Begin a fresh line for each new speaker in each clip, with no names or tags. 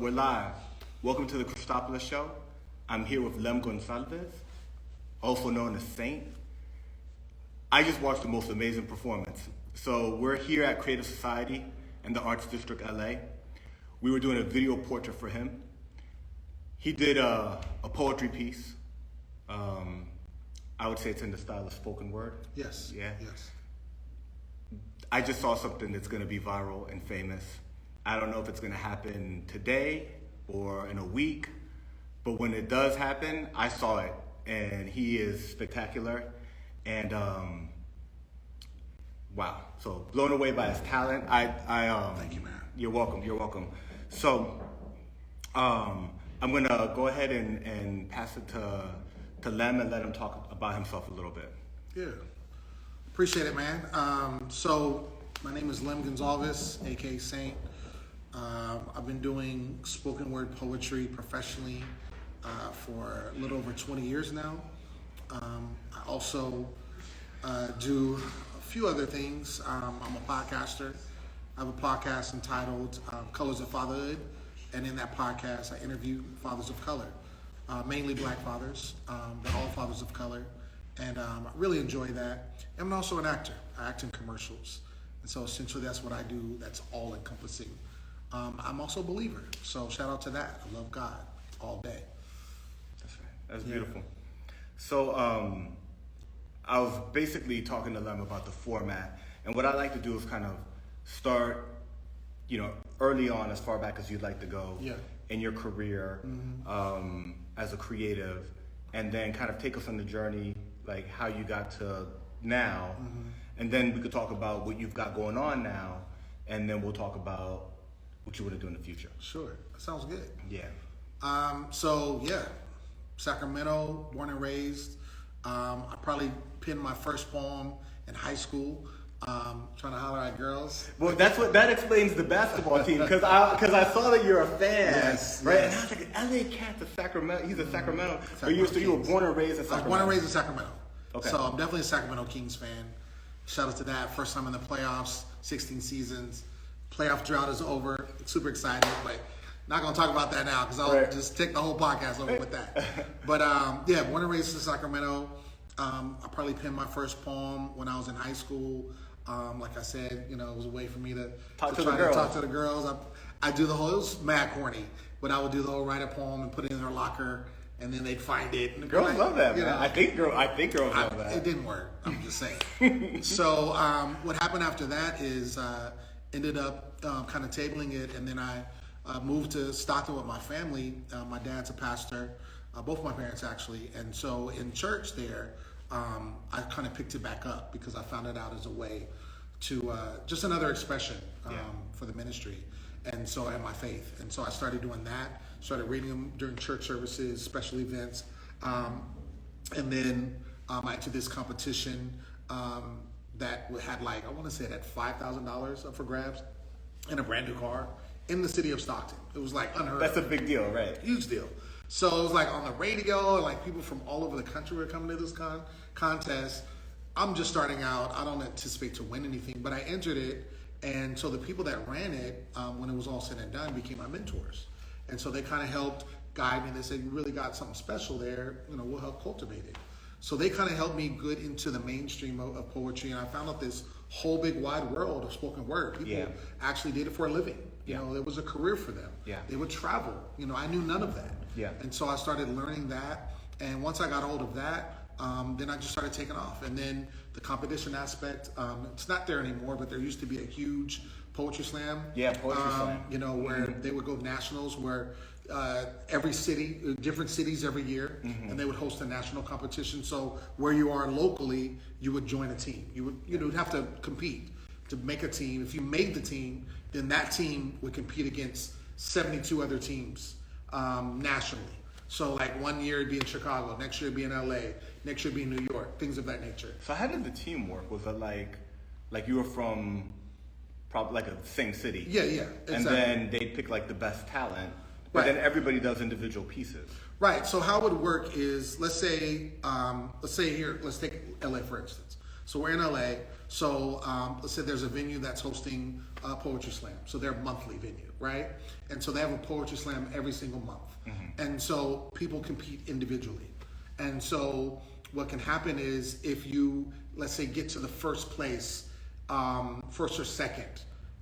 we're live. Welcome to the Cristopolis show. I'm here with Lem Gonsalves, also known as Saint. I just watched the most amazing performance. So we're here at Creative Society in the Arts District, LA. We were doing a video portrait for him. He did a poetry piece. I would say it's in the style of spoken word.
Yes.
Yeah.
Yes.
I just saw something that's going to be viral and famous. I don't know if it's going to happen today or in a week, but when it does happen, I saw it, and he is spectacular. And wow, so blown away by his talent.
Thank you, man.
You're welcome. You're welcome. So I'm gonna go ahead and pass it to Lem and let him talk about himself a little bit.
Yeah. Appreciate it, man. So my name is Lem Gonsalves, aka Saint. I've been doing spoken word poetry professionally for a little over 20 years now. I also do a few other things. I'm a podcaster. I have a podcast entitled Colors of Fatherhood, and in that podcast I interview fathers of color, mainly black fathers, but all fathers of color. And I really enjoy that. I'm also an actor. I act in commercials. And so essentially that's what I do. That's all encompassing. I'm also a believer. So shout out to that. I love God all day.
That's right. That's beautiful. So I was basically talking to Lem about the format. And what I like to do is kind of start, early on, as far back as you'd like to go in your career as a creative, and then kind of take us on the journey, like how you got to now, and then we could talk about what you've got going on now, and then we'll talk about what you want to do in the future.
Sure, that sounds good.
Yeah.
Sacramento, born and raised. I probably penned my first poem in high school, trying to holler at girls.
Well, that explains the basketball team, because I saw that you're a fan, right?
Yes.
And I was like, LA Cat's a Sacramento. He's a Sacramento. So you were born and raised in Sacramento.
I was born and raised in Sacramento.
Okay.
So I'm definitely a Sacramento Kings fan. Shout out to that. First time in the playoffs, 16 seasons. Playoff drought is over. Super excited, but not going to talk about that now because I'll just take the whole podcast over with that. But born and raised in Sacramento. I probably penned my first poem when I was in high school. Like I said, it was a way for me to talk to the girls. I do the whole, it was mad corny, but I would do the whole write a poem and put it in their locker, and then they'd find it. And
girls love that, man. I think girls love that.
It didn't work. I'm just saying. So what happened after that is ended up kind of tabling it, and then I moved to Stockton with my family. My dad's a pastor, both my parents actually, and so in church there, I kind of picked it back up because I found it out as a way to just another expression for the ministry, and my faith. And so I started doing that. Started reading them during church services, special events, and then I entered this competition that had I want to say it had $5,000 up for grabs and a brand new car in the city of Stockton. It was unheard of.
That's a big deal, right?
Huge deal. So it was on the radio, and people from all over the country were coming to this contest. I'm just starting out. I don't anticipate to win anything, but I entered it. And so the people that ran it, when it was all said and done, became my mentors. And so they kind of helped guide me. They said, you really got something special there. We'll help cultivate it. So they kind of helped me get into the mainstream of poetry. And I found out this whole big wide world of spoken word. People actually did it for a living. There was a career for them.
Yeah.
They would travel. I knew none of that.
Yeah.
And so I started learning that. And once I got hold of that, then I just started taking off. And then the competition aspect, it's not there anymore, but there used to be a huge poetry slam.
Yeah, poetry slam.
Where they would go nationals, where every city, different cities every year, and they would host a national competition. So where you are locally, you would join a team. You would have to compete to make a team. If you made the team, then that team would compete against 72 other teams nationally. So 1 year it'd be in Chicago, next year it'd be in LA, next year it'd be in New York, things of that nature.
So how did the team work? Was it like you were from probably a same city?
Yeah, exactly.
And then they pick the best talent, but then everybody does individual pieces.
Right. So how it would work is, let's say here, let's take LA for instance. So we're in LA. So let's say there's a venue that's hosting a poetry slam. So they're a monthly venue, right? And so they have a poetry slam every single month. And so people compete individually. And so what can happen is if you, let's say, get to the first place, first or second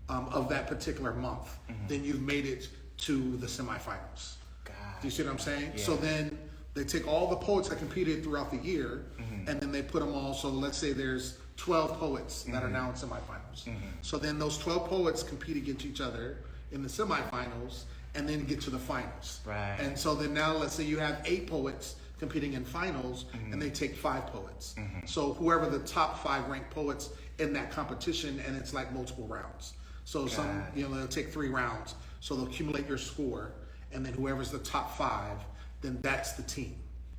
of that particular month, then you've made it to the semifinals. Do you see what I'm saying? Yeah. So then they take all the poets that competed throughout the year, and then they put them all. So let's say there's 12 poets that are now in semifinals. So then those 12 poets compete against each other in the semifinals, and then get to the finals.
Right.
And so then now let's say you have 8 poets competing in finals, and they take 5 poets. So whoever the top 5 ranked poets in that competition, and it's like multiple rounds. So some, they'll take 3 rounds. So they'll accumulate your score, and then whoever's the top 5, then that's the team.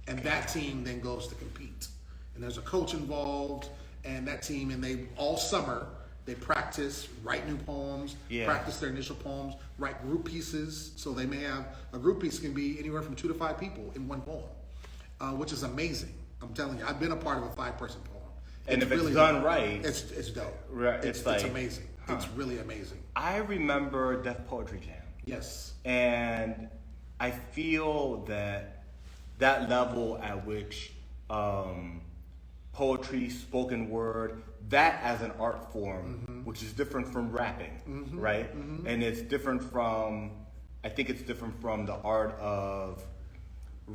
And that team then goes to compete. And there's a coach involved, and that team, and they all summer, they practice, write new poems, practice their initial poems, write group pieces. So they may have, a group piece can be anywhere from 2 to 5 people in one poem, which is amazing. I'm telling you, I've been a part of a 5-person poem.
And if it's done right,
it's dope.
Right,
it's amazing. It's really amazing.
I remember Def Poetry Jam.
Yes.
And I feel that level at which poetry, spoken word, that as an art form, which is different from rapping, right? And it's different from, I think it's different from the art of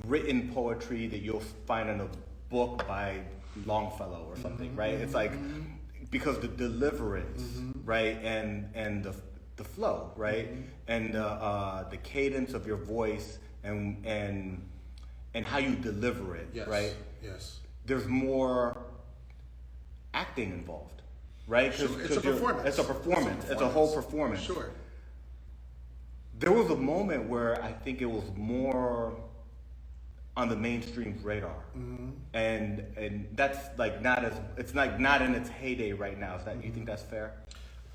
written poetry that you'll find in a book by Longfellow or something, right? It's like, because the deliverance, right, and the flow, right, and the cadence of your voice and how you deliver it, right?
Yes.
There's more acting involved, right?
Sure. It's a performance.
It's a performance. It's a whole performance.
Sure.
There was a moment where I think it was more on the mainstream radar, and that's like not as, it's like not in its heyday right now. Is that, you think that's fair?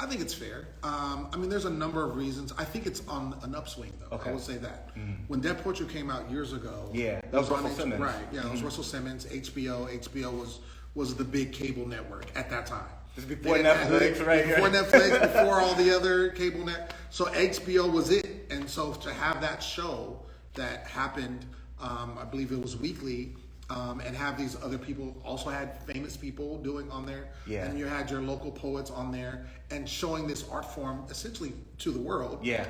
I think it's fair. I mean, there's a number of reasons. I think it's on an upswing, though.
Okay.
I will say that. When Def Poetry came out years ago,
that was Russell Simmons.
Right, yeah, it was Russell Simmons, HBO. HBO was the big cable network at that time.
This is before Netflix, right?
Before Netflix, before all the other cable net. So HBO was it. And so to have that show that happened, I believe it was weekly, and have these other people, also had famous people doing on there. Yeah. And you had your local poets on there and showing this art form essentially to the world. Yeah.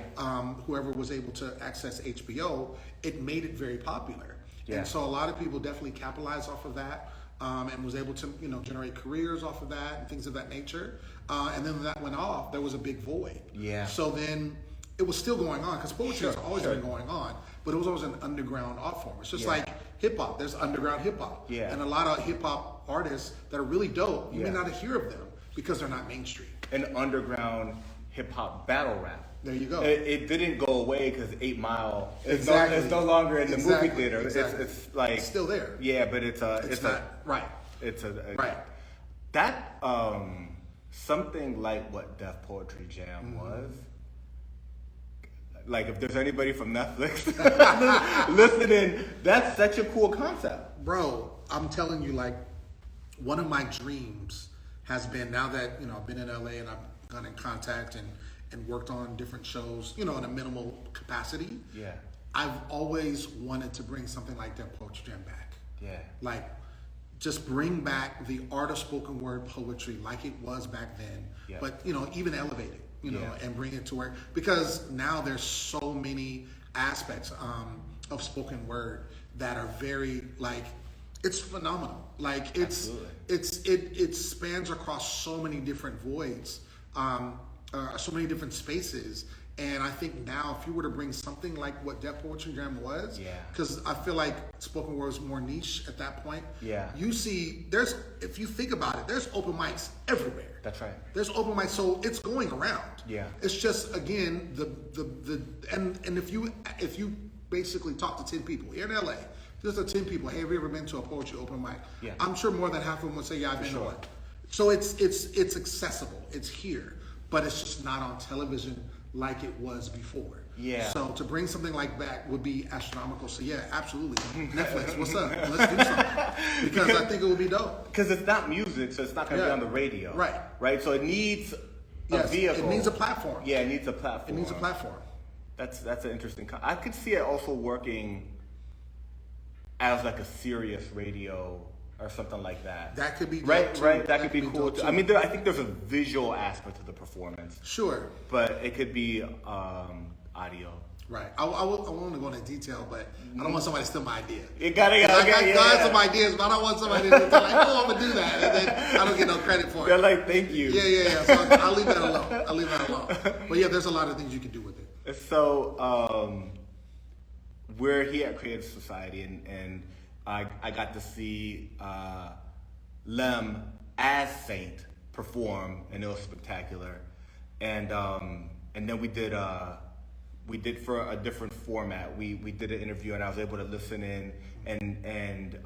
Whoever was able to access HBO, it made it very popular. Yeah. And so a lot of people definitely capitalized off of that, and was able to, generate careers off of that and things of that nature. And then when that went off, there was a big void. Yeah. So then it was still going on, because poetry has always been going on, but it was always an underground art form. It's just like hip hop. There's underground hip hop. Yeah. And a lot of hip hop artists that are really dope, you may not hear of them because they're not mainstream.
And underground hip hop battle rap.
There you go.
It didn't go away because 8 Mile is no longer in the movie theater.
Exactly.
It's like,
it's still there.
Yeah, but it's
not right.
It's a
right.
That something like what Def Poetry Jam was. Like, if there's anybody from Netflix listening, that's such a cool concept.
Bro, I'm telling you, like, one of my dreams has been, now that, I've been in LA and I've gone in contact and worked on different shows, in a minimal capacity. Yeah. I've always wanted to bring something like Def Poetry Jam back. Yeah. Like, just bring back the art of spoken word poetry like it was back then, but, even elevate it. And bring it to work, because now there's so many aspects of spoken word that are very, like, it's phenomenal. Like, it spans across so many different voids, so many different spaces. And I think now, if you were to bring something like what Def Poetry Jam was, because I feel like spoken word was more niche at that point. Yeah. You see, if you think about it, there's open mics everywhere. That's right. There's open mics, so it's going around. Yeah. It's just, again, and if you basically talk to 10 people here in LA, just 10 people, hey, have you ever been to a poetry open mic? Yeah. I'm sure more than half of them would say, yeah, I've been to one. So it's accessible. It's here, but it's just not on television like it was before. Yeah. So to bring something like that would be astronomical. So yeah, absolutely. Netflix, what's up? Let's do something. because I think it would be dope.
Because it's not music, so it's not going to be on the radio.
Right.
Right? So it needs a vehicle.
It needs a platform.
Yeah, it needs a platform.
It needs a platform.
That's an interesting. I could see it also working as like a serious radio or something like that.
That could be dope
right.
too.
Right. That could be cool too. I mean, I think there's a visual aspect to the performance.
Sure.
But it could be audio.
Right. I want to go into detail, but I don't want somebody to steal my idea.
You gotta go.
I got some ideas, but I don't want somebody to be like, oh, I'm going to do that. And then I don't get no credit for it.
They're like, thank you.
Yeah. So I'll leave that alone. But yeah, there's a lot of things you can do with it.
So we're here at Creative Society, and I got to see Lem as Saint perform, and it was spectacular. And then we did for a different format. We did an interview, and I was able to listen in and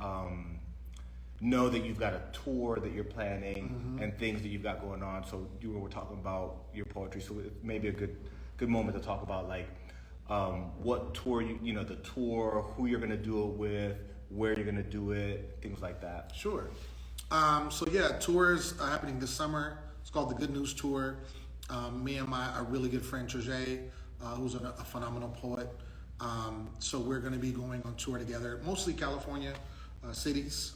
know that you've got a tour that you're planning and things that you've got going on. So you were talking about your poetry, so it may be a good moment to talk about like what tour the tour, who you're gonna do it with, where you're gonna do it, things like that.
Sure. So yeah, tours are happening this summer. It's called the Good News Tour. Me and our really good friend Treje, who's a phenomenal poet. So we're going to be going on tour together, mostly California cities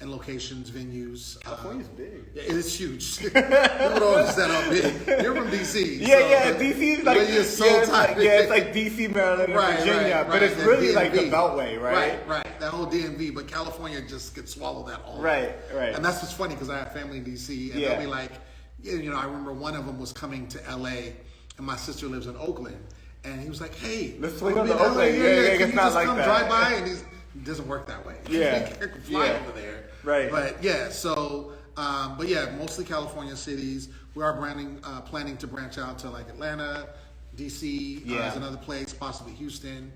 and locations, venues.
California's big.
Yeah, it is huge. People don't understand how big. You're from DC.
Yeah, DC is like
it's
like DC, Maryland, and Virginia, but it's really
DMV.
like the Beltway, right?
Right. That whole DMV, but California just gets swallowed that all.
Right.
And that's what's funny because I have family in DC, and they'll be like, I remember one of them was coming to LA, and my sister lives in Oakland, and he was like, "Hey,
let's swing on to Oakland." Yeah,
can
it's
you
not
just
like
come
that.
drive by? And it doesn't work that way.
Yeah,
you can fly over there.
Right.
But yeah, so but yeah, mostly California cities. We are planning to branch out to like Atlanta, DC as another place, possibly Houston,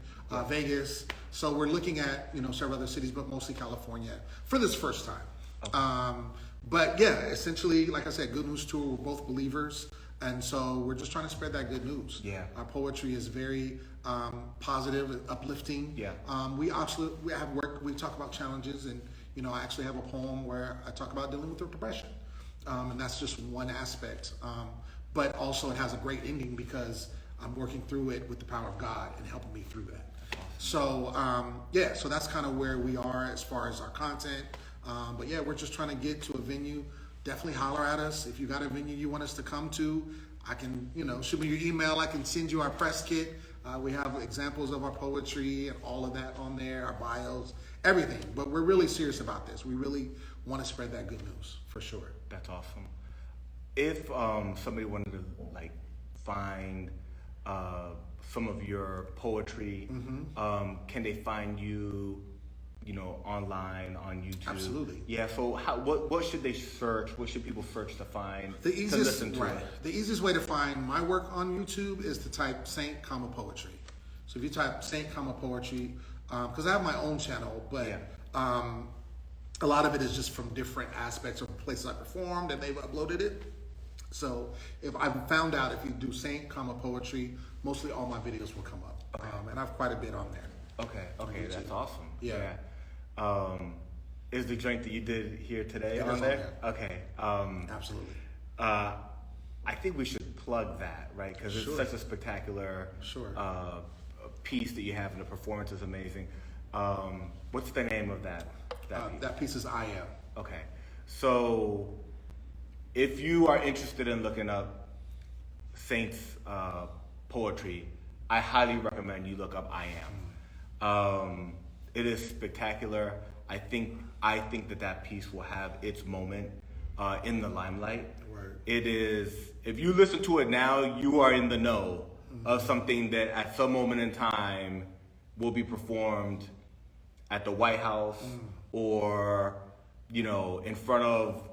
Vegas. So we're looking at several other cities, but mostly California for this first time. Okay. But yeah, essentially, like I said, Good News Tour. We're both believers, and so we're just trying to spread that good news.
Yeah.
Our poetry is very positive, uplifting.
Yeah.
We have work. We talk about challenges, and I actually have a poem where I talk about dealing with depression, and that's just one aspect. But also, it has a great ending because I'm working through it with the power of God and helping me through that. So so that's kind of where we are as far as our content. But yeah, we're just trying to get to a venue. Definitely holler at us. If you got a venue you want us to come to, I can, shoot me your email. I can send you our press kit. We have examples of our poetry and all of that on there, our bios, everything. But we're really serious about this. We really want to spread that good news, for sure.
That's awesome. If somebody wanted to like find some of your poetry, can they find you online on YouTube?
Absolutely.
Yeah. So what should they search? What should people search to find?
The easiest,
to listen to it?
The easiest way to find my work on YouTube is to type Saint, poetry. So if you type Saint, poetry, because I have my own channel, but a lot of it is just from different aspects of places I performed, and they've uploaded it. So if I've found out if you do Saint, poetry, mostly all my videos will come up, and I have quite a bit on there.
Okay, that's awesome.
Yeah.
Is the joint that you did here today
on
on there?
there.
Okay.
Absolutely.
I think we should plug that, right? Because it's such a spectacular piece that you have, and the performance is amazing. What's the name of that piece?
That piece is I Am.
Okay. So if you are interested in looking up Saint's poetry, I highly recommend you look up I Am. It is spectacular. I think that piece will have its moment in the limelight.
Right.
It is, if you listen to it now, you are in the know of something that at some moment in time will be performed at the White House or, in front of,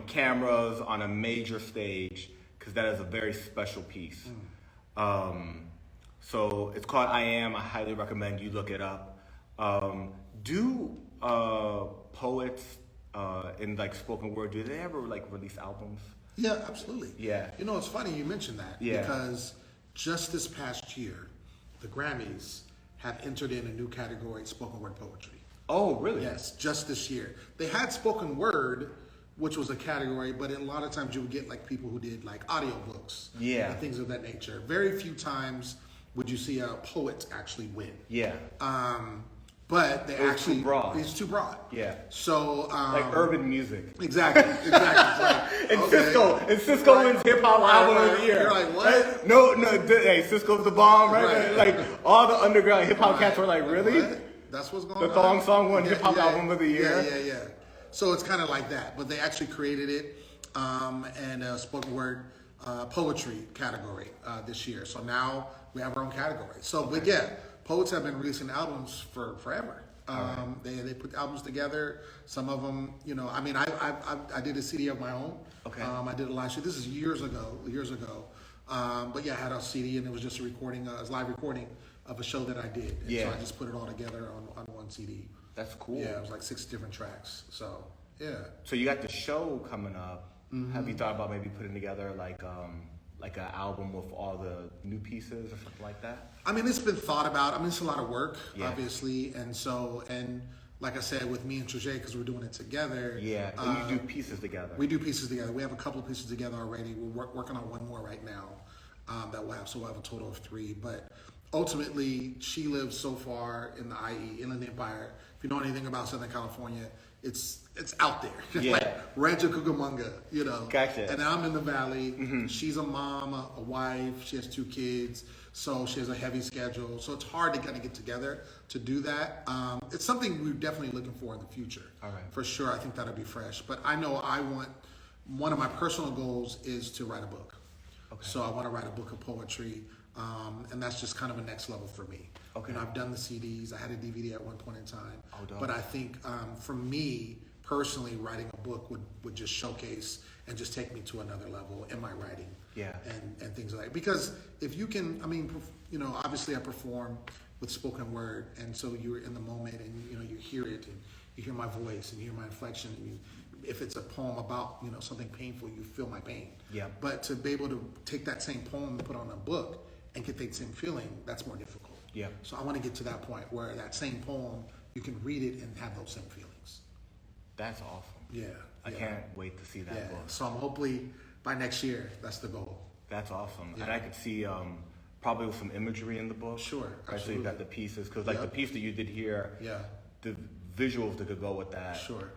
cameras on a major stage, because that is a very special piece. So it's called I Am. I highly recommend you look it up. Do poets in like spoken word, do they ever like release albums?
Yeah, absolutely.
Yeah.
It's funny you mentioned that because just this past year, the Grammys have entered in a new category, spoken word poetry.
Oh, really?
Yes, just this year. They had spoken word, which was a category, but a lot of times you would get like people who did like audiobooks.
Yeah.
And things of that nature. Very few times would you see a poet actually win.
Yeah.
But they
It's too broad.
It's too broad.
Yeah.
So
Like urban music.
Exactly. It's like,
And
okay.
Cisco wins hip hop album of the year.
You're like, what?
Right? No, hey, Cisco's the bomb, right?
Right.
Like all the underground hip hop cats were like, really?
What? That's what's going
The
on.
Thong Song won hip hop album of the year.
Yeah. So it's kind of like that, but they actually created it and a spoken word poetry category this year. So now we have our own category. So, but yeah, poets have been releasing albums for forever. They put albums together. Some of them, I mean, I did a CD of my own.
Okay.
I did it last year. This is years ago. But yeah, I had a CD and it was just a recording, a live recording of a show that I did. And so I just put it all together on one CD.
That's cool.
Yeah, it was like 6 different tracks. So yeah.
So you got the show coming up. Have you thought about maybe putting together like an album with all the new pieces or something like that?
I mean, it's been thought about. I mean, it's a lot of work, obviously, and like I said, with me and Trujay, because we're doing it together.
Yeah, and you do pieces together.
We do pieces together. We have a couple of pieces together already. We're working on one more right now that we'll have. So we'll have a total of 3. But ultimately, she lives so far in the IE, Inland Empire. If you know anything about Southern California, it's out there.
Yeah.
Like Rancho Cucamonga,
Gotcha.
And I'm in the valley. She's a mom, a wife. She has 2 kids. So she has a heavy schedule. So it's hard to kind of get together to do that. It's something we're definitely looking for in the future.
All right.
For sure. I think that'll be fresh. But I know one of my personal goals is to write a book.
Okay.
So I want to write a book of poetry. And that's just kind of a next level for me.
Okay.
I've done the CDs. I had a DVD at one point in time.
Oh, dope.
But I think for me personally, writing a book would just showcase and just take me to another level in my writing.
Yeah.
And things like that. Because if you can, I mean, obviously I perform with spoken word, and so you're in the moment, and you hear it, and you hear my voice, and you hear my inflection, and if it's a poem about something painful, you feel my pain.
Yeah.
But to be able to take that same poem and put on a book and get that same feeling, that's more difficult.
Yeah.
So I want to get to that point where that same poem, you can read it and have those same feelings.
That's awesome.
Yeah.
I can't wait to see that book.
So I'm hopefully by next year, that's the goal.
That's awesome.
Yeah.
And I could see probably with some imagery in the book.
Sure,
Right, so you got the pieces, because like the piece that you did here, the visuals that could go with that.
Sure.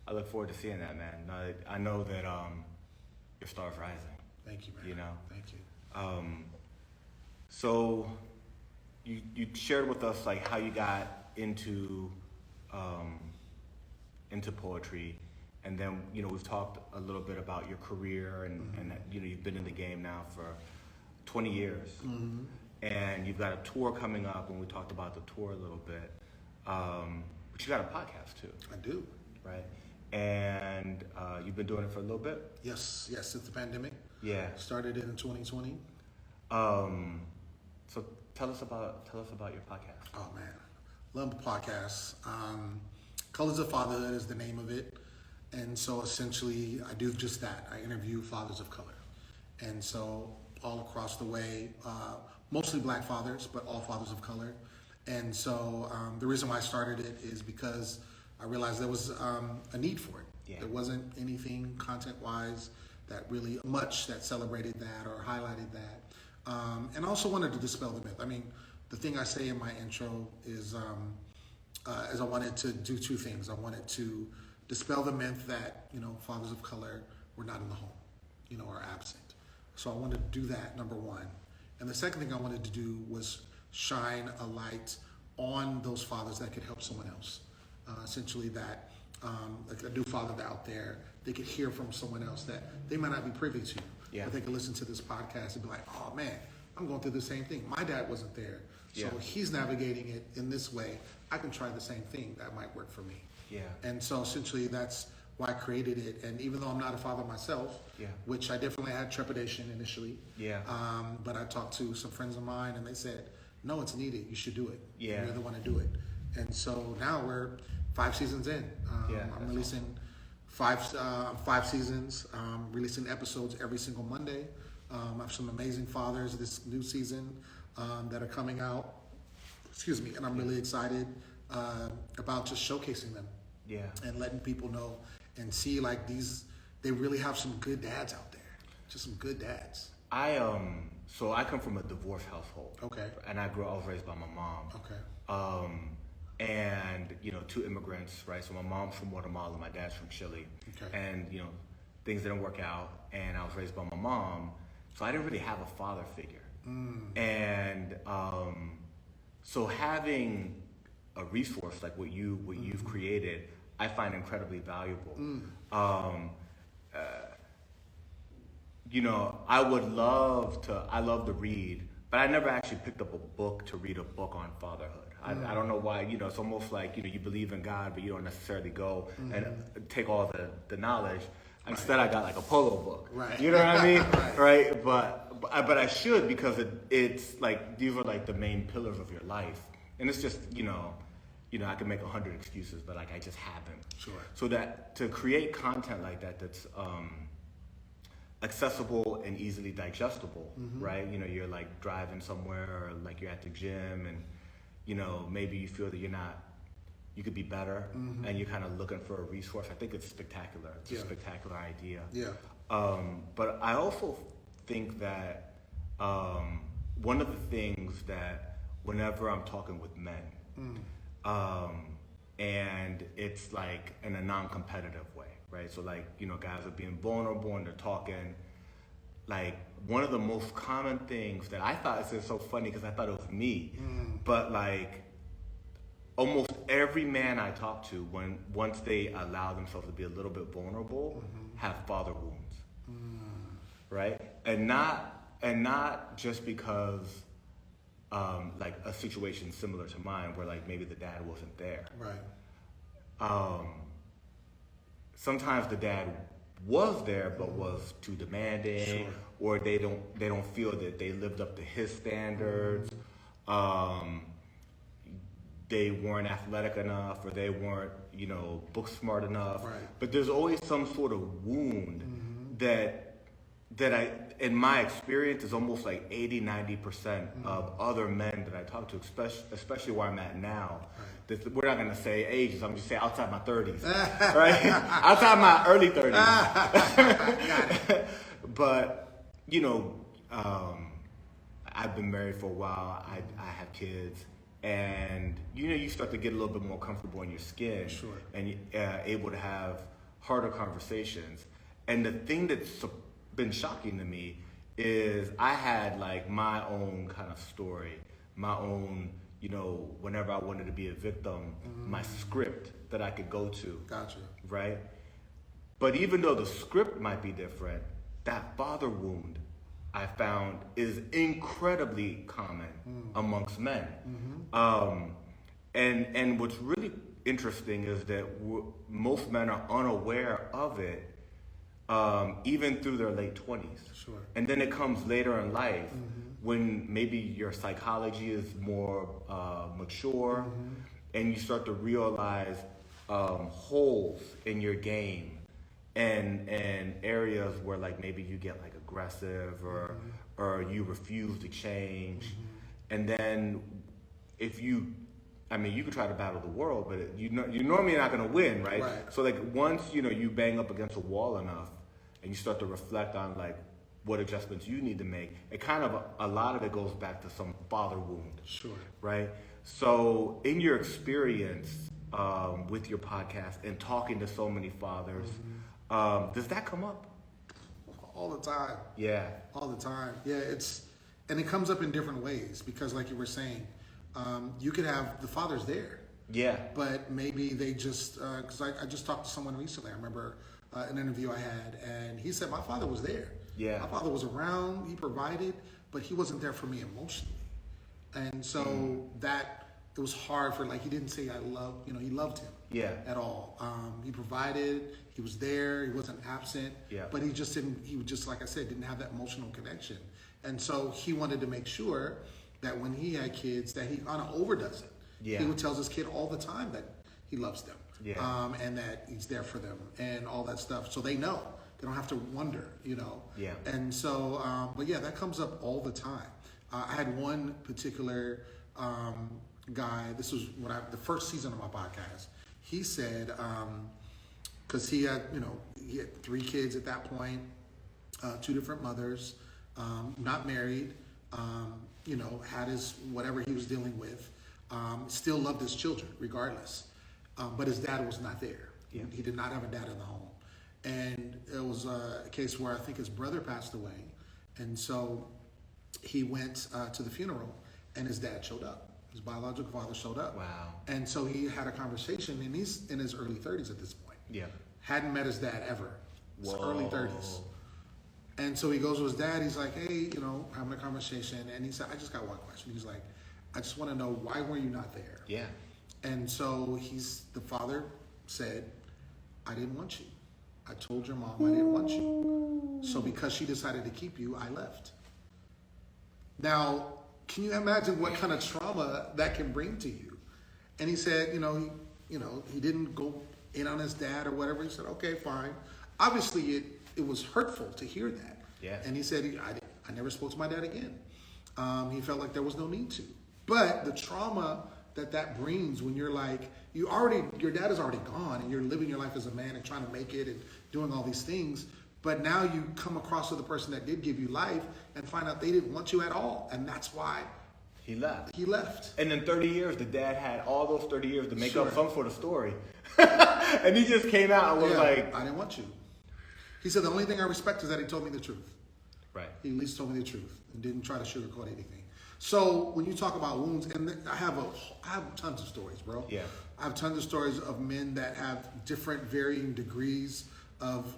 I look forward to seeing that, man. I know that your star's rising.
Thank you, man. Thank you.
So you shared with us like how you got into poetry, and then we've talked a little bit about your career, and you've been in the game now for 20 years, and you've got a tour coming up, and we talked about the tour a little bit, but you got a podcast too.
I do.
Right, and you've been doing it for a little bit.
Yes, since the pandemic.
Yeah.
Started it in 2020.
So tell us about your podcast.
Oh man, love the podcast. Colors of Fatherhood is the name of it, and so essentially I do just that. I interview fathers of color, and so all across the way, mostly Black fathers, but all fathers of color. And so the reason why I started it is because I realized there was a need for it.
Yeah.
There wasn't anything content-wise that really much that celebrated that or highlighted that. And I also wanted to dispel the myth. I mean, the thing I say in my intro is I wanted to do 2 things. I wanted to dispel the myth that, fathers of color were not in the home, or absent. So I wanted to do that, number 1. And the second thing I wanted to do was shine a light on those fathers that could help someone else. Essentially that like a new father out there, they could hear from someone else that they might not be privy to.
Yeah.
But they could listen to this podcast and be like, oh man, I'm going through the same thing. My dad wasn't there. So he's navigating it in this way. I can try the same thing. That might work for me.
Yeah.
And so essentially that's why I created it. And even though I'm not a father myself, which I definitely had trepidation initially, but I talked to some friends of mine and they said, no, it's needed. You should do it.
Yeah.
You really want to do it. And so now we're 5 seasons in. I'm releasing awesome. 5 seasons, releasing episodes every single Monday. I have some amazing fathers this new season that are coming out. And I'm really excited about just showcasing them.
Yeah.
And letting people know and see like they really have some good dads out there. Just some good dads.
So I come from a divorced household.
Okay.
And I was raised by my mom.
Okay.
And, two immigrants, right? So my mom's from Guatemala, my dad's from Chile.
Okay.
And, things didn't work out, and I was raised by my mom, so I didn't really have a father figure. And so having a resource like what you've created, I find incredibly valuable. I love to read, but I never actually picked up a book to read a book on fatherhood. I don't know why, it's almost like, you believe in God, but you don't necessarily go and take all the knowledge. Instead, I got like a polo book.
Right.
You know what I mean?
Right.
But I should, because it's like, these are like the main pillars of your life. And it's just, I can make 100 excuses, but like I just haven't.
Sure.
So that to create content like that's accessible and easily digestible, right? You're like driving somewhere, or like you're at the gym, and maybe you feel that you could be better, and you're kind of looking for a resource. I think it's spectacular. It's a spectacular idea.
Yeah.
But I also think that one of the things that whenever I'm talking with men, and it's like in a non-competitive way, right? So like, guys are being vulnerable and they're talking. Like, one of the most common things that I thought, it's so funny because I thought it was me, but like almost every man I talk to, once they allow themselves to be a little bit vulnerable, have father wounds, right? And not just because like a situation similar to mine where like maybe the dad wasn't there.
Right.
Sometimes the dad was there but was too demanding, or they don't feel that they lived up to his standards. They weren't athletic enough, or they weren't, book smart enough.
Right.
But there's always some sort of wound that I, in my experience, is almost like 80-90% of other men that I talk to, especially where I'm at now. Right. That we're not going to say ages. I'm just saying outside my 30s, right? Outside my early 30s. But I've been married for a while. I have kids. And you start to get a little bit more comfortable in your skin, and able to have harder conversations. And the thing that's been shocking to me is I had like my own kind of story, my own, whenever I wanted to be a victim, my script that I could go to.
Gotcha. Right?
But even though the script might be different, that father wound I found is incredibly common amongst men. And what's really interesting is that most men are unaware of it, even through their late 20s.
Sure.
And then it comes later in life when maybe your psychology is more mature, and you start to realize holes in your game, and areas where like maybe you get like aggressive, or you refuse to change. And then if you can try to battle the world, but you're normally not going to win, right? So like once you bang up against a wall enough, and you start to reflect on like what adjustments you need to make, it kind of, a lot of it goes back to some father wound.
Sure.
Right? So in your experience with your podcast and talking to so many fathers, does that come up?
All the time.
Yeah.
All the time. Yeah, and it comes up in different ways, because like you were saying, you could have the fathers there.
Yeah.
But maybe they just, because I just talked to someone recently. I remember an interview I had, and he said, my father was there.
Yeah.
My father was around, he provided, but he wasn't there for me emotionally. And so it was hard for, like, he didn't say he loved him.
Yeah.
At all. He provided, he was there, he wasn't absent.
Yeah.
But he just, like I said, didn't have that emotional connection. And so he wanted to make sure that when he had kids, that he kind of overdoes it.
Yeah.
He would tell his kid all the time that he loves them.
Yeah.
And that he's there for them and all that stuff. So they know. They don't have to wonder,
Yeah.
And so, but yeah, that comes up all the time. I had one particular guy, this was the first season of my podcast. He said, because he had 3 kids at that point, 2 different mothers, not married, had his whatever he was dealing with, still loved his children regardless, but his dad was not there.
Yeah.
He did not have a dad in the home, and it was a case where I think his brother passed away, and so he went to the funeral, and his dad showed up. His biological father showed up.
Wow.
And so he had a conversation, and he's in his early 30s at this point.
Yeah.
Hadn't met his dad ever. His
Whoa.
early 30s. And so he goes to his dad. He's like, hey, having a conversation. And he said, I just got one question. He's like, I just want to know, why were you not there?
Yeah.
And so the father said, I didn't want you. I told your mom I didn't want you. So because she decided to keep you, I left. Now, can you imagine what kind of trauma that can bring to you? And he said, he didn't go in on his dad or whatever. He said, okay, fine. Obviously, it was hurtful to hear that.
Yeah.
And he said, I never spoke to my dad again. He felt like there was no need to. But the trauma that brings when you're like, your dad is already gone and you're living your life as a man and trying to make it and doing all these things. But now you come across with the person that did give you life and find out they didn't want you at all. And that's why
he left.
And
in 30 years, the dad had all those 30 years to make
Sure.
up some sort of story. And he just came out and was like...
I didn't want you. He said, the only thing I respect is that he told me the truth.
Right.
He at least told me the truth and didn't try to sugarcoat anything. So when you talk about wounds, and I have tons of stories, bro.
Yeah.
I have tons of stories of men that have different varying degrees of,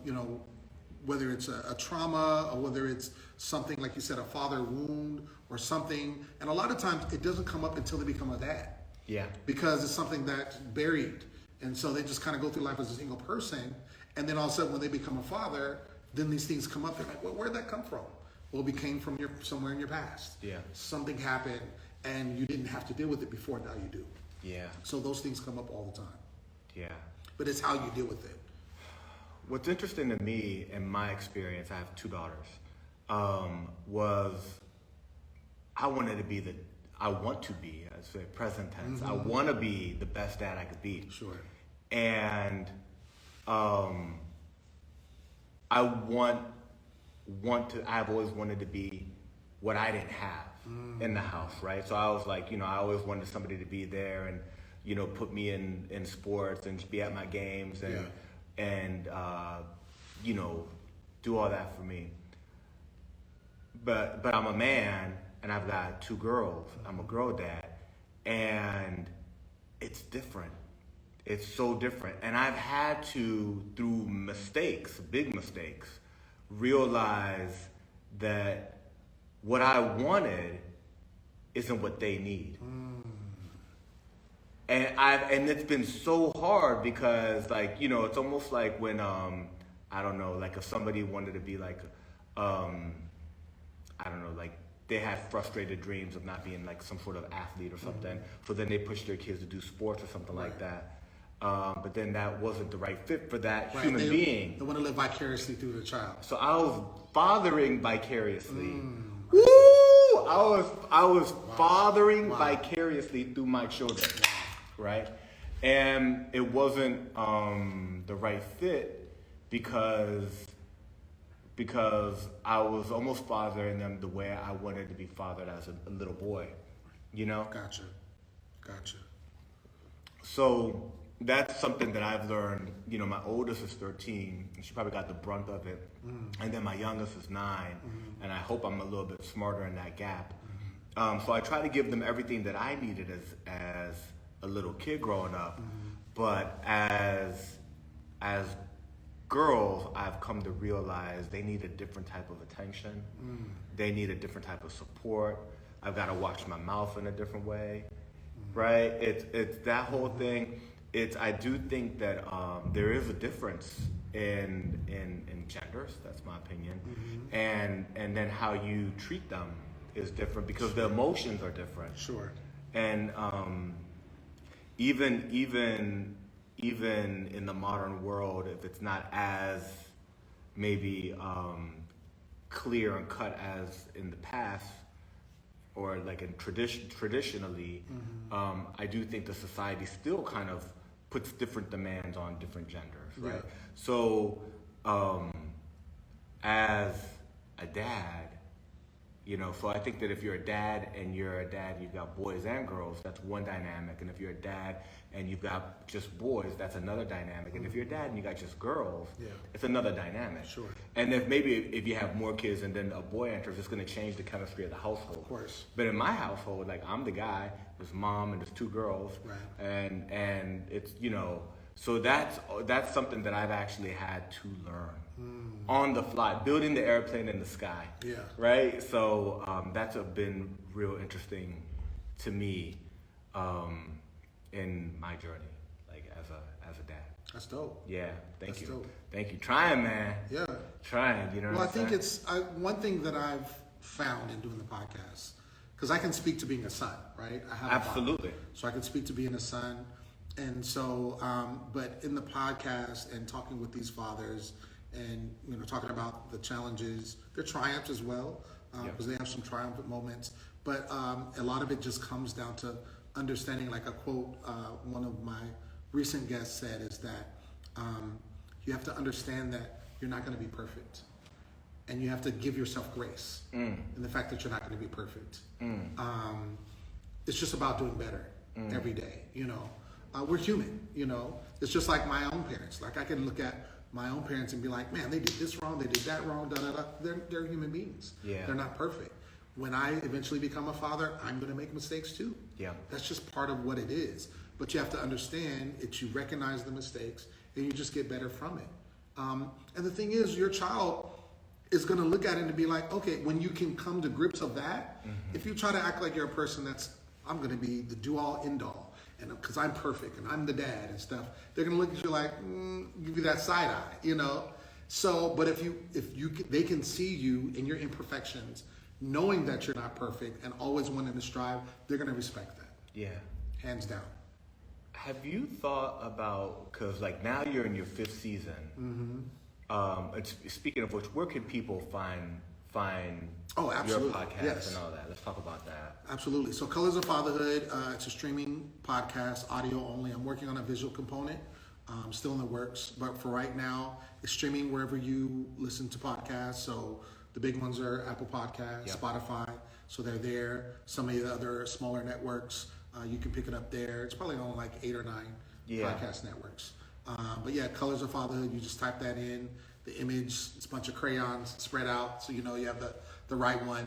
whether it's a trauma or whether it's something, like you said, a father wound or something. And a lot of times it doesn't come up until they become a dad.
Yeah.
Because it's something that's buried. And so they just kind of go through life as a single person. And then all of a sudden when they become a father, then these things come up. They're like, well, where'd that come from? Well, it came from somewhere in your past.
Yeah.
Something happened and you didn't have to deal with it before, now you do.
Yeah.
So those things come up all the time.
Yeah.
But it's how you deal with it.
What's interesting to me, in my experience, I have 2 daughters, was I want to be, I say present tense, I want to be the best dad I could be.
Sure.
And I've always wanted to be what I didn't have in the house, right? So I was like, I always wanted somebody to be there and, put me in sports and be at my games and, do all that for me. But I'm a man and I've got 2 girls. I'm a girl dad, and it's different. It's so different. And I've had to, through mistakes, big mistakes, realize that what I wanted isn't what they need. And it's been so hard because, it's almost like when I don't know, like if somebody wanted to be like they had frustrated dreams of not being like some sort of athlete or something, so then they pushed their kids to do sports or something like that. But then that wasn't the right fit for that human being.
They want to live vicariously through the child.
So I was fathering vicariously. Woo! I was fathering vicariously through my children, right? And it wasn't the right fit because I was almost fathering them the way I wanted to be fathered as a little boy,
Gotcha.
So that's something that I've learned. My oldest is 13, and she probably got the brunt of it. And then my youngest is 9, and I hope I'm a little bit smarter in that gap. So I try to give them everything that I needed as a little kid growing up. But as girls, I've come to realize they need a different type of attention. They need a different type of support. I've got to watch my mouth in a different way, right? It's that whole thing. I do think that there is a difference in genders. That's my opinion, and then how you treat them is different because the emotions are different.
Sure.
And even in the modern world, if it's not as maybe clear and cut as in the past, or like in traditionally, I do think the society still kind of puts different demands on different genders, right?
Yeah.
So, as a dad, so I think that if you're a dad and you've got boys and girls, that's one dynamic. And if you're a dad and you've got just boys, that's another dynamic. And if you're a dad and you got just girls, it's another dynamic.
Sure.
And if you have more kids and then a boy enters, it's going to change the chemistry of the household.
Of course.
But in my household, like I'm the guy, there's mom and there's two girls,
Right.
and it's so that's something that I've actually had to learn on the fly, building the airplane in the sky.
Yeah.
Right. So that's been real interesting to me in my journey, like as a dad.
That's dope.
Yeah. Thank
That's
you.
dope.
Thank you. Trying, man.
Yeah.
Trying. You know.
Well,
what
I think
saying?
it's one thing that I've found in doing the podcast, because I can speak to being a son, right? I have
Absolutely.
a father, so I can speak to being a son, and so, but in the podcast and talking with these fathers, and talking about the challenges, their triumphs as well, because they have some triumphant moments. But a lot of it just comes down to understanding, like a quote one of my recent guests said is that you have to understand that you're not going to be perfect. And you have to give yourself grace in the fact that you're not going to be perfect. It's just about doing better every day. We're human. It's just like my own parents. Like I can look at my own parents and be like, man, they did this wrong, they did that wrong, da da da. They're human beings.
Yeah.
They're not perfect. When I eventually become a father, I'm going to make mistakes too.
Yeah.
That's just part of what it is. But you have to understand that you recognize the mistakes and you just get better from it. And the thing is, your child is going to look at it and be like, okay, when you can come to grips of that, if you try to act like you're a person I'm going to be the do-all, end-all, and because I'm perfect and I'm the dad and stuff, they're going to look at you like, give you that side eye, So, but if they can see you in your imperfections, knowing that you're not perfect and always wanting to strive, they're going to respect that.
Yeah.
Hands down.
Have you thought about, because like now you're in your 5th season, speaking of which, where can people find
Oh, absolutely.
your podcast
Yes.
and all that? Let's talk about that.
Absolutely. So Colors of Fatherhood, it's a streaming podcast, audio only. I'm working on a visual component, still in the works. But for right now, it's streaming wherever you listen to podcasts. So the big ones are Apple Podcasts, Spotify. So they're there. Some of the other smaller networks, you can pick it up there. It's probably on like 8 or 9 podcast networks. But yeah, Colors of Fatherhood, you just type that in. The image, it's a bunch of crayons spread out, so you have the right one.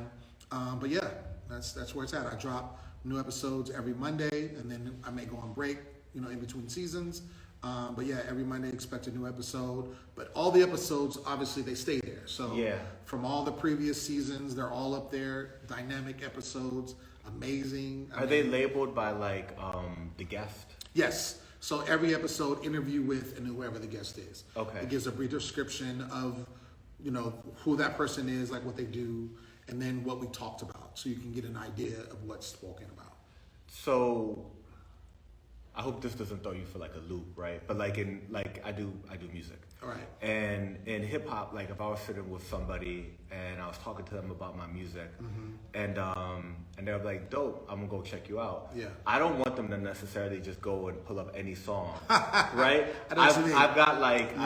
But yeah, that's where it's at. I drop new episodes every Monday, and then I may go on break, in between seasons. But yeah, every Monday expect a new episode. But all the episodes, obviously, they stay there. So from all the previous seasons, they're all up there. Dynamic episodes, amazing.
Are they labeled by like the guest?
Yes. So every episode, interview with and whoever the guest is.
Okay.
It gives a brief description of, who that person is, like what they do, and then what we talked about, so you can get an idea of what's spoken about.
So, I hope this doesn't throw you for like a loop, right? But like I do music.
All right.
And in hip hop, like if I was sitting with somebody and I was talking to them about my music, and they're like, "Dope, I'm gonna go check you out."
Yeah.
I don't want them to necessarily just go and pull up any song, right?
I know what you mean.
I've got like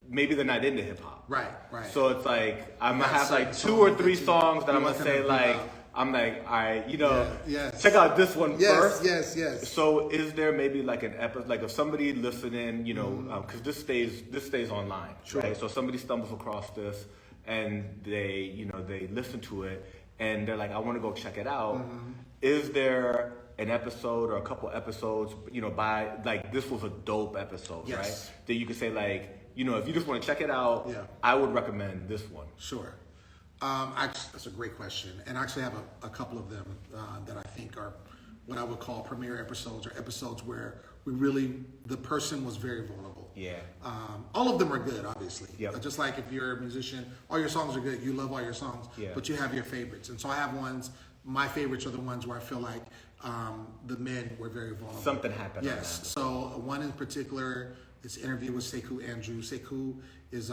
maybe they're not into hip hop.
Right.
So it's like I'm gonna have like 2 or 3 songs that I'm gonna say like. I'm like, all right, check out this one first.
Yes.
So is there maybe like an episode, like if somebody listening, because this stays online, right? So if somebody stumbles across this and they listen to it and they're like, I want to go check it out. Is there an episode or a couple episodes, by like this was a dope episode, right? That you could say like, if you just want to check it out, I would recommend this one.
Sure. Actually, that's a great question, and I actually have a couple of them that I think are what I would call premiere episodes, or episodes where the person was very vulnerable.
Yeah.
All of them are good, obviously.
Yep.
Just like if you're a musician, all your songs are good. You love all your songs,
Yeah.
but you have your favorites, and so I have ones. My favorites are the ones where I feel like the men were very vulnerable.
Something happened.
Yes. So one in particular, this interview with Sekou Andrew. Sekou is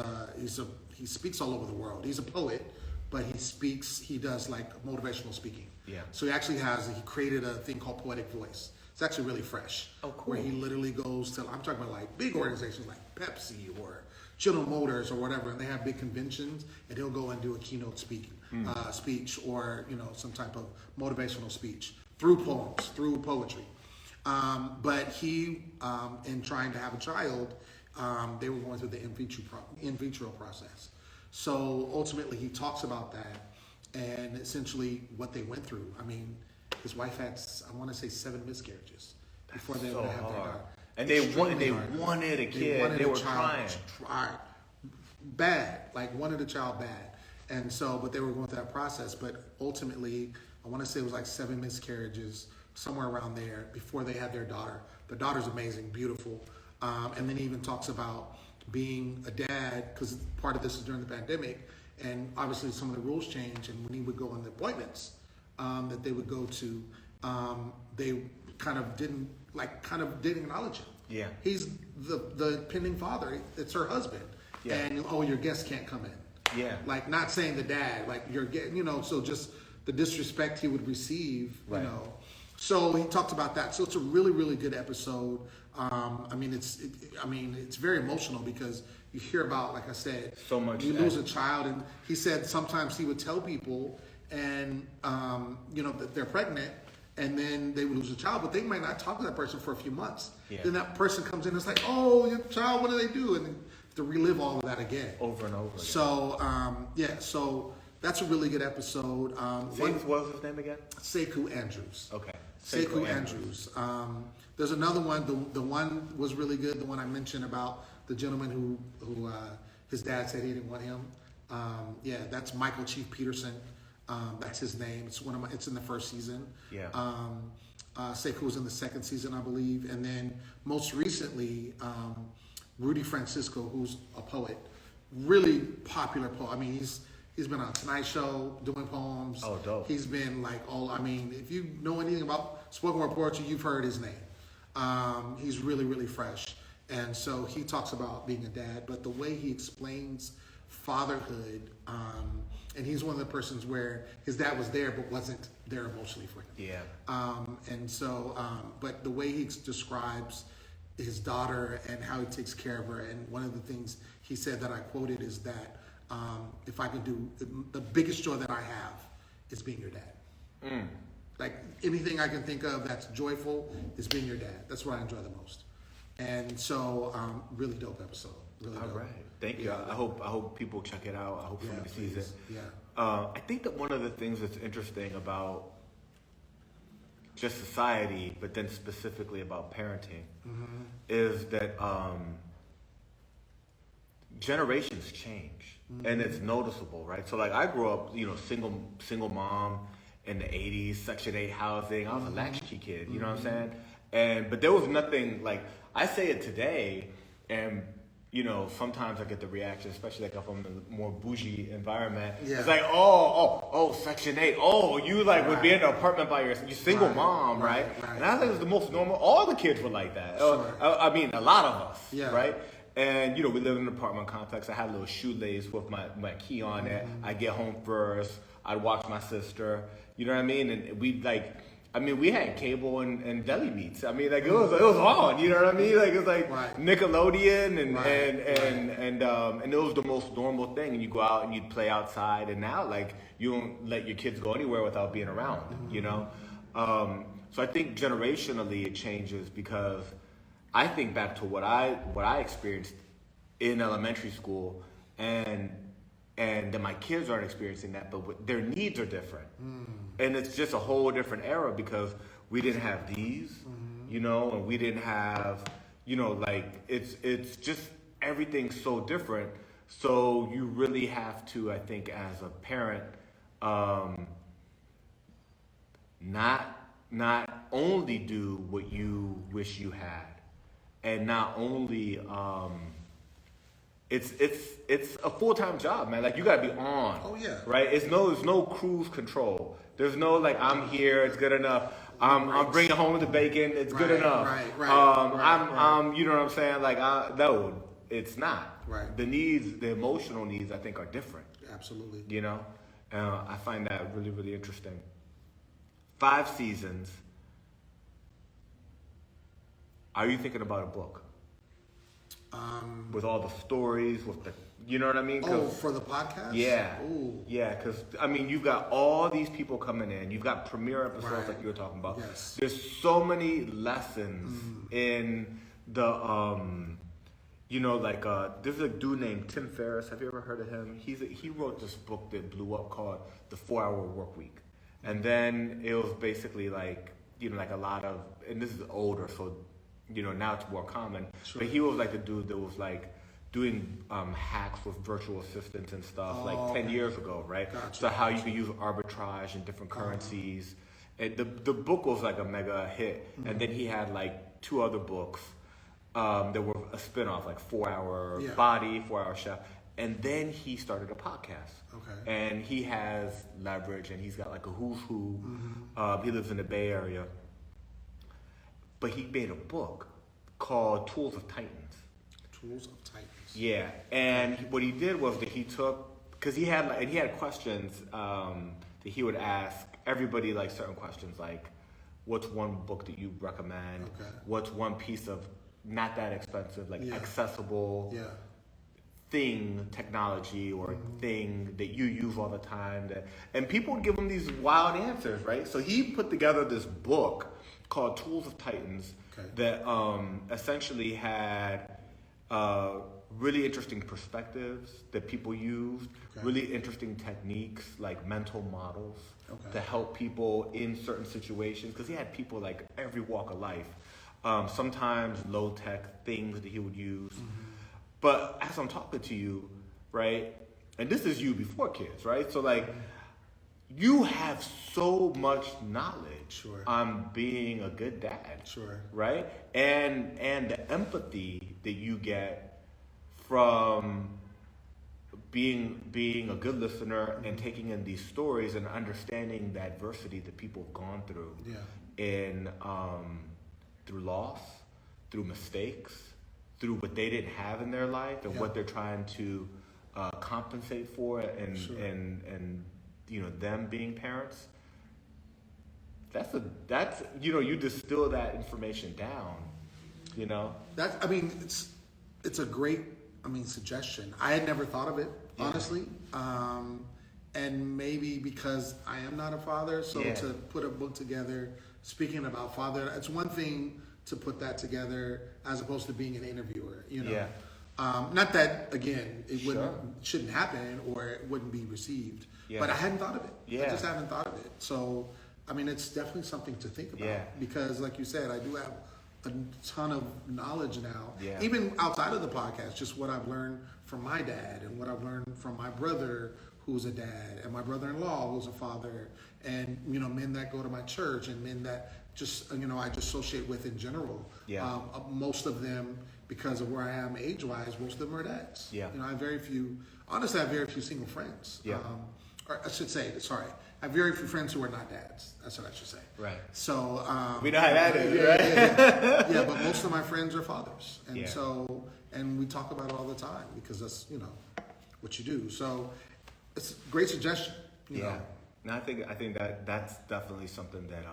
he speaks all over the world. He's a poet. but he does like motivational speaking.
Yeah.
So he created a thing called Poetic Voice. It's actually really fresh.
Oh, cool.
Where he literally goes to, I'm talking about like big organizations like Pepsi or General Motors or whatever, and they have big conventions, and he'll go and do a keynote speech or, some type of motivational speech through poems, through poetry. But he, in trying to have a child, they were going through the in vitro process. So ultimately he talks about that and essentially what they went through. I mean, his wife had, I want to say 7 miscarriages before they would have their daughter.
And they wanted a kid. They were trying.
Bad, like wanted a child bad. And so, but they were going through that process. But ultimately, I want to say it was like 7 miscarriages, somewhere around there, before they had their daughter. The daughter's amazing, beautiful. And then he even talks about being a dad, because part of this is during the pandemic, and obviously some of the rules changed. And when he would go on the appointments that they would go to, they kind of didn't acknowledge him.
Yeah.
He's the pending father. It's her husband. Yeah. And your guest can't come in.
Yeah.
Like not saying the dad, like you're getting, so just the disrespect he would receive,
right.
So he talked about that. So it's a really, really good episode. It's very emotional because you hear about, like I said,
so much.
You lose a child, and he said sometimes he would tell people, and that they're pregnant, and then they would lose a child, but they might not talk to that person for a few months. Yeah. Then that person comes in and it's like, oh, your child, what do they do? And then to relive all of that again.
Over and over again.
So, so that's a really good episode.
What was his name again?
Sekou Andrews.
Okay.
Sekou Andrews. There's another one. The one was really good. The one I mentioned about the gentleman who his dad said he didn't want him. That's Michael Chief Peterson. That's his name. It's in the first season.
Yeah.
Sekou was in the second season, I believe. And then most recently, Rudy Francisco, who's a poet, really popular poet. I mean, he's been on Tonight Show doing poems.
Oh, dope.
He's been if you know anything about spoken word poetry, you've heard his name. He's really, really fresh. And so he talks about being a dad, but the way he explains fatherhood, and he's one of the persons where his dad was there but wasn't there emotionally for him.
Yeah.
But the way he describes his daughter and how he takes care of her, and one of the things he said that I quoted is that if I could do, the biggest joy that I have is being your dad. Like anything I can think of that's joyful is being your dad. That's what I enjoy the most. And so, really dope episode. Really dope.
All right. Thank you. I hope people check it out. I hope somebody sees it.
Yeah.
I think that one of the things that's interesting about just society, but then specifically about parenting, is that generations change, and it's noticeable, right? So, like, I grew up, single mom in the '80s, Section 8 housing. I was a latchkey kid. You know what I'm saying? But there was nothing like. I say it today, and sometimes I get the reaction, especially like if I'm in a more bougie environment. Yeah. It's like, oh, Section 8. Oh, you would be in an apartment by yourself. You're single mom, right? And I think it's the most normal. All the kids were like that. Sure. I mean, a lot of us, right? And we live in an apartment complex. I had a little shoelace with my key on it. I get home first. I'd watch my sister. You know what I mean? And we had cable and deli meats. I mean, it was on. You know what I mean? Like, it was Nickelodeon and it was the most normal thing. And you go out and you play outside. And now, you don't let your kids go anywhere without being around. So I think generationally it changes, because I think back to what I experienced in elementary school, and then my kids aren't experiencing that, but their needs are different. And it's just a whole different era, because we didn't have these, and we didn't have, it's just everything's so different. So you really have to, I think, as a parent, not only do what you wish you had, and not only it's a full-time job, man. Like, you gotta be on.
Oh yeah.
Right? There's no cruise control. There's no I'm here, it's good enough. I'm bringing home the bacon, it's good enough. I'm you know what I'm saying? No, it's not.
Right.
The needs, the emotional needs, I think, are different.
Absolutely.
I find that really, really interesting. 5 seasons. Are you thinking about a book? With all the stories, with the, you know what I mean?
For the podcast?
Yeah.
Ooh.
Yeah, because, I mean, you've got all these people coming in. You've got premiere episodes
Right.
like you were talking about.
Yes.
There's so many lessons in the, you know, like, there's a dude named Tim Ferriss. Have you ever heard of him? He wrote this book that blew up called The 4-Hour Work Week. And then it was basically like, you know, like a lot of, and this is older, so, you know, now it's more common.
Sure.
But he was like the dude that was like doing hacks with virtual assistants and stuff like 10 years ago, right?
Gotcha.
So how you could use arbitrage in different currencies. And the book was like a mega hit. And then he had like 2 other books that were a spinoff, like 4-Hour Body, 4-Hour Chef. And then he started a podcast.
Okay.
And he has leverage, and he's got like a who's who. He lives in the Bay Area. But he made a book called Tools of Titans.
Tools of Titans.
Yeah, and what he did was that he took, because he had questions that he would ask everybody, like certain questions, like what's one book that you recommend?
Okay.
What's one piece of not that expensive, like accessible thing, technology or thing that you use all the time? And people would give him these wild answers, right? So he put together this book called Tools of Titans that essentially had really interesting perspectives that people used, really interesting techniques like mental models to help people in certain situations, because he had people like every walk of life, sometimes low-tech things that he would use. But as I'm talking to you, right, and this is you before kids, right? So like, you have so much knowledge on being a good dad, right? And the empathy that you get from being a good listener and taking in these stories and understanding the adversity that people have gone through in through loss, through mistakes, through what they didn't have in their life and what they're trying to compensate for, and you know, them being parents. That's you know, you distill that information down, you know.
I mean, it's a great, suggestion. I had never thought of it, honestly. And maybe because I am not a father, so to put a book together speaking about father, it's one thing to put that together as opposed to being an interviewer, you know. Not that, again, it shouldn't happen or it wouldn't be received, but I hadn't thought of it. I just haven't thought of it. So, it's definitely something to think about because, like you said, I do have a ton of knowledge now, even outside of the podcast, just what I've learned from my dad and what I've learned from my brother who's a dad and my brother-in-law who's a father, and, men that go to my church and men that just, I just associate with in general. Most of them, because of where I am age-wise, most of them are dads. I have very few single friends. Or I should say, sorry, I have very few friends who are not dads. That's what I should say. Right. So
we know how that is, right?
Yeah, but most of my friends are fathers, and so we talk about it all the time because that's what you do. So it's a great suggestion. You know?
No, I think that's definitely something that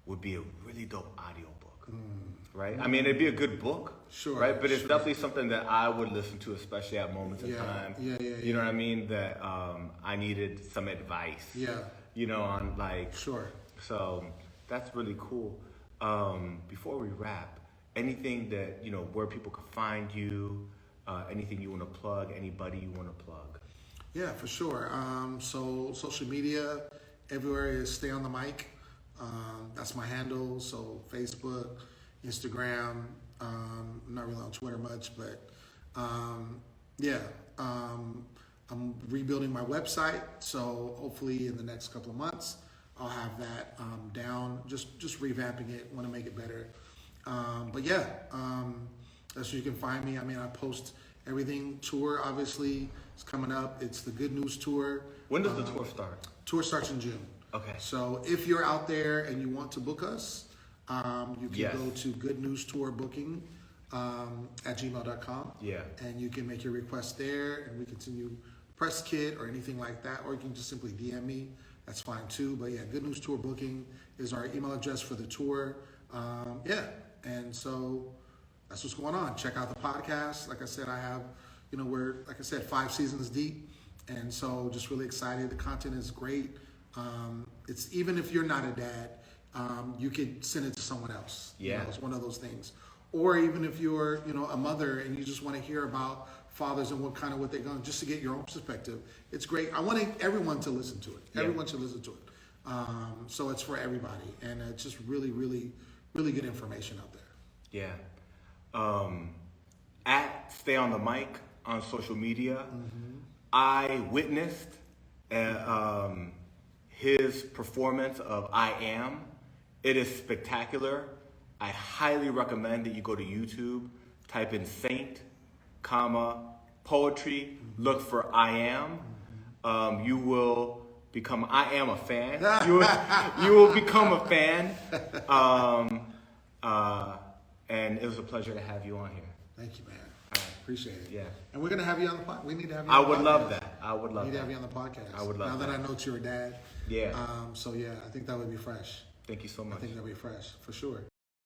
would be a really dope audio book, right? I mean, it'd be a good book, right? But it's definitely something that I would listen to, especially at moments in time. You know what I mean? That I needed some advice. On like. So that's really cool. Before we wrap, anything that where people can find you, anything you want to plug, anybody you want to plug.
Yeah, for sure. So social media, everywhere is Stay on the Mic. That's my handle. So Facebook, Instagram. I'm not really on Twitter much, but I'm rebuilding my website. So hopefully in the next couple of months, I'll have that down. Just revamping it. Want to make it better. That's where you can find me. I post everything. Tour obviously is coming up. It's the Good News Tour.
When does the tour start?
Tour starts in June. Okay. So if you're out there and you want to book us, you can go to Good News Tour Booking at gmail.com. And you can make your request there, and we continue press kit or anything like that, or you can just simply DM me. That's fine too. But yeah, Good News Tour Booking is our email address for the tour. And so that's what's going on. Check out the podcast. Like I said, I have, we're, like I said, 5 seasons deep. And so just really excited. The content is great. It's even if you're not a dad, you could send it to someone else.
Yeah.
It's one of those things. Or even if you're, a mother and you just want to hear about fathers and what they're going, just to get your own perspective. It's great. I want everyone to listen to it.
Yeah.
Everyone should listen to it. So it's for everybody. And it's just really, really, really good information out there.
Yeah. At Stay on the Mic on social media, I witnessed his performance of I Am. It is spectacular. I highly recommend that you go to YouTube, type in Saint, poetry, look for I Am. You will become, I am a fan. You will become a fan. And it was a pleasure to have you on here.
Thank you, man. Appreciate it.
Yeah.
And we're going to have you on the podcast. We need to have you
I
on the podcast.
would love that. I would love
We need to
that.
have you on the podcast.
I would love
now
that.
Now that I know that you're a dad.
Yeah.
So yeah, I think that would be fresh.
Thank you so
I
much.
think that would be fresh, for sure.